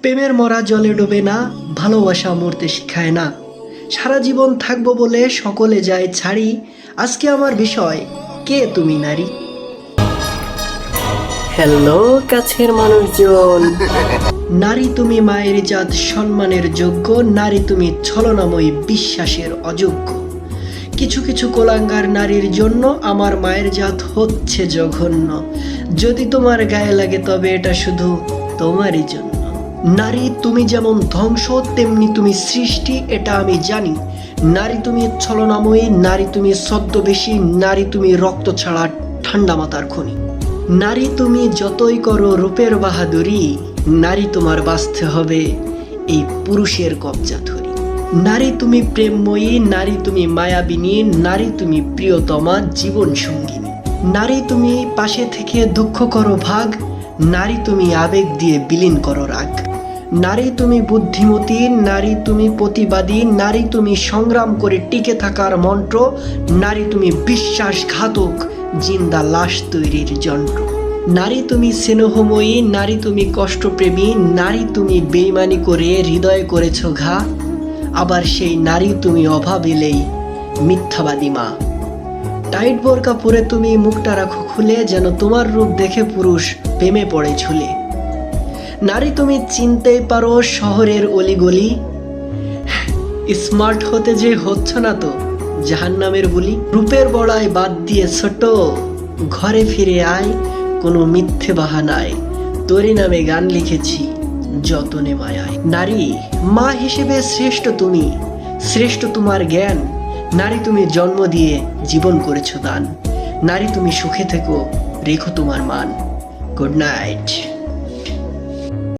প্রেমের মরা জলে ডোবে না, ভালোবাসা মরতে শিখায় না। সারা জীবন থাকবো বলে সকলে যায় ছাড়ি। আজকে আমার বিষয়, কে তুমি নারী? হ্যালো কাছের মানুষজন, নারী তুমি মায়ের জাত, সম্মানের যোগ্য। নারী তুমি ছলনাময়ী, বিশ্বাসের অযোগ্য। কিছু কিছু কোলাঙ্গার নারীর জন্য আমার মায়ের জাত হচ্ছে জঘন্য। যদি তোমার গায়ে লাগে তবে এটা শুধু তোমারই জন্য। নারী তুমি যেমন ধ্বংস তেমনি তুমি সৃষ্টি, এটা আমি জানি। নারী তুমি ছলনাময়ী, নারী তুমি ছদ্মবেশী, নারী তুমি রক্ত ছাড়া ঠান্ডা মাথার খনি। নারী তুমি যতই করো রূপের বাহাদুরি, নারী তোমার বাঁচতে হবে এই পুরুষের কবজা ধরি। নারী তুমি প্রেমময়ী, নারী তুমি মায়াবিনী, নারী তুমি প্রিয়তমা জীবন সঙ্গিনী। নারী তুমি পাশে থেকে দুঃখ করো ভাগ, নারী তুমি আবেগ দিয়ে বিলীন করো রাগ। নারী তুমি বুদ্ধিমতী, নারী তুমি প্রতিবাদী, নারী তুমি সংগ্রাম করে টিকে থাকার মন্ত্র, নারী তুমি বিশ্বাসঘাতক, জিন্দা লাশ তৈরির যন্ত্র। নারী তুমি স্নেহময়ী, নারী তুমি কষ্টপ্রেমী, নারী তুমি বেইমানি করে হৃদয়ে করেছ ঘা। আবার সেই নারী তুমি অভাব এলেই মিথ্যাবাদী মা। টাইট বোরকা পরে তুমি মুখটা রাখো খুলে, যেন তোমার রূপ দেখে পুরুষ প্রেমে পড়ে ঝুলে। নারী তুমি চিনতেই পারো শহরের অলিগলি, স্মার্ট হতে যে হচ্ছ না তো জাহান্নামের বুলি। রূপের বড়াই বাদ দিয়ে ছোট, ঘরে ফিরে আয়, কোনো মিথ্যে বাহানায় তোরই নামে গান লিখেছি যতনে মায়ায়। নারী মা হিসেবে শ্রেষ্ঠ তুমি, শ্রেষ্ঠ তোমার জ্ঞান। নারী তুমি জন্ম দিয়ে জীবন করেছো দান। নারী তুমি সুখে থেকো, রেখো তোমার মান। Good night.